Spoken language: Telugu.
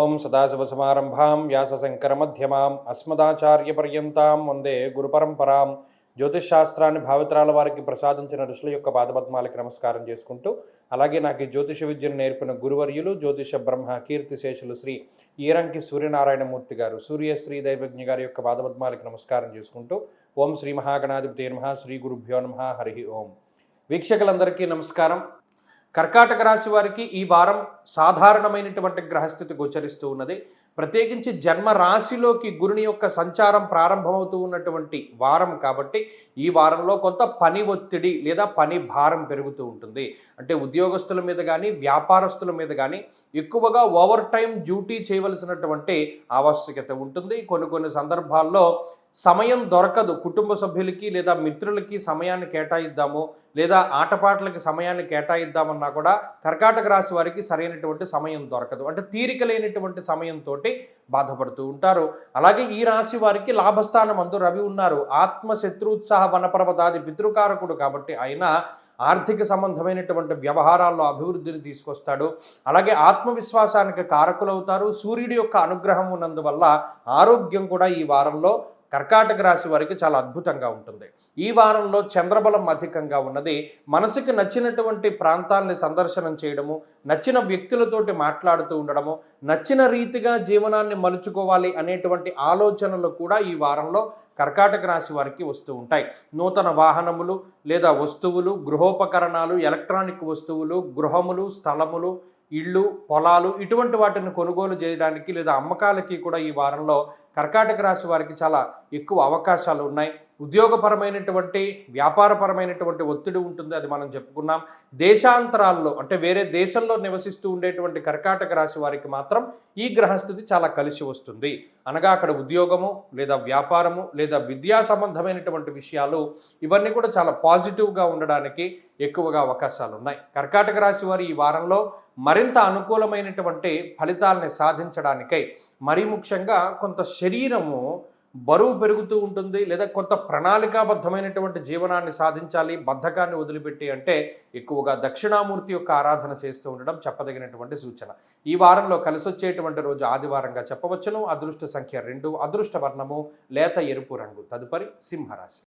ఓం సదాశివసమారంభాం వ్యాసశంకరమధ్యమాం అస్మదాచార్యపర్యంతాం వందే గురుపరంపరాం. జ్యోతిష్ శాస్త్రాన్ని భావితరాల వారికి ప్రసాదించిన ఋషుల యొక్క పాదపద్మాలకి నమస్కారం చేసుకుంటూ, అలాగే నాకు ఈ జ్యోతిష విద్యను నేర్పిన గురువర్యులు జ్యోతిష బ్రహ్మ కీర్తిశేషులు శ్రీ ఈరంకి సూర్యనారాయణమూర్తి గారు, సూర్యశ్రీ దైవజ్ఞ గారి యొక్క పాదపద్మాలకి నమస్కారం చేసుకుంటూ, ఓం శ్రీ మహాగణాధిపతి నమః, శ్రీ గురుభ్యో నమః, హరి ఓం. వీక్షకులందరికీ నమస్కారం. కర్కాటక రాశి వారికి ఈ వారం సాధారణమైనటువంటి గ్రహస్థితి గోచరిస్తూ ఉన్నది. ప్రత్యేకించి జన్మ రాశిలోకి గురుని యొక్క సంచారం ప్రారంభమవుతూ ఉన్నటువంటి వారం కాబట్టి ఈ వారంలో కొంత పని ఒత్తిడి లేదా పని భారం పెరుగుతూ ఉంటుంది. అంటే ఉద్యోగస్తుల మీద కానీ వ్యాపారస్తుల మీద కానీ ఎక్కువగా ఓవర్ టైం డ్యూటీ చేయవలసినటువంటి ఆవశ్యకత ఉంటుంది. కొన్ని సందర్భాల్లో సమయం దొరకదు. కుటుంబ సభ్యులకి లేదా మిత్రులకి సమయాన్ని కేటాయిద్దాము, లేదా ఆటపాటలకి సమయాన్ని కేటాయిద్దామన్నా కూడా కర్కాటక రాశి వారికి సరైనటువంటి సమయం దొరకదు. అంటే తీరిక లేనటువంటి సమయంతో బాధపడుతూ ఉంటారు. అలాగే ఈ రాశి వారికి లాభస్థానం అందు రవి ఉన్నారు. ఆత్మశత్రుత్సాహ వనపర్వతాది పితృకారకుడు కాబట్టి ఆయన ఆర్థిక సంబంధమైనటువంటి వ్యవహారాల్లో అభివృద్ధిని తీసుకొస్తాడు. అలాగే ఆత్మవిశ్వాసానికి కారకులవుతారు. సూర్యుడి యొక్క అనుగ్రహం ఉన్నందువల్ల ఆరోగ్యం కూడా ఈ వారంలో కర్కాటక రాశి వారికి చాలా అద్భుతంగా ఉంటుంది. ఈ వారంలో చంద్రబలం అధికంగా ఉన్నది. మనసుకి నచ్చినటువంటి ప్రాంతాలని సందర్శనం చేయడము, నచ్చిన వ్యక్తులతోటి మాట్లాడుతూ ఉండడము, నచ్చిన రీతిగా జీవనాన్ని మలుచుకోవాలి అనేటువంటి ఆలోచనలు కూడా ఈ వారంలో కర్కాటక రాశి వారికి వస్తూ ఉంటాయి. నూతన వాహనములు లేదా వస్తువులు, గృహోపకరణాలు, ఎలక్ట్రానిక్ వస్తువులు, గృహములు, స్థలములు, ఇళ్ళు, పొలాలు ఇటువంటి వాటిని కొనుగోలు చేయడానికి లేదా అమ్మకాలకి కూడా ఈ వారంలో కర్కాటక రాశి వారికి చాలా ఎక్కువ అవకాశాలు ఉన్నాయి. ఉద్యోగపరమైనటువంటి వ్యాపారపరమైనటువంటి ఒత్తిడి ఉంటుంది, అది మనం చెప్పుకున్నాం. దేశాంతరాల్లో అంటే వేరే దేశంలో నివసిస్తూ ఉండేటువంటి కర్కాటక రాశి వారికి మాత్రం ఈ గ్రహస్థితి చాలా కలిసి వస్తుంది. అనగా అక్కడ ఉద్యోగము లేదా వ్యాపారము లేదా విద్యా సంబంధమైనటువంటి విషయాలు ఇవన్నీ కూడా చాలా పాజిటివ్గా ఉండడానికి ఎక్కువగా అవకాశాలు ఉన్నాయి. కర్కాటక రాశి వారు ఈ వారంలో మరింత అనుకూలమైనటువంటి ఫలితాలని సాధించడానికై మరీ ముఖ్యంగా కొంత శరీరము బరువు పెరుగుతూ ఉంటుంది, లేదా కొంత ప్రణాళికాబద్ధమైనటువంటి జీవనాన్ని సాధించాలి, బద్ధకాన్ని వదిలిపెట్టి అంటే ఎక్కువగా దక్షిణామూర్తి యొక్క ఆరాధన చేస్తూ ఉండడం చెప్పదగినటువంటి సూచన. ఈ వారంలో కలిసి వచ్చేటువంటి రోజు ఆదివారంగా చెప్పవచ్చును. అదృష్ట సంఖ్య 2, అదృష్ట వర్ణము లేత ఎరుపు రంగు. తదుపరి సింహరాశి.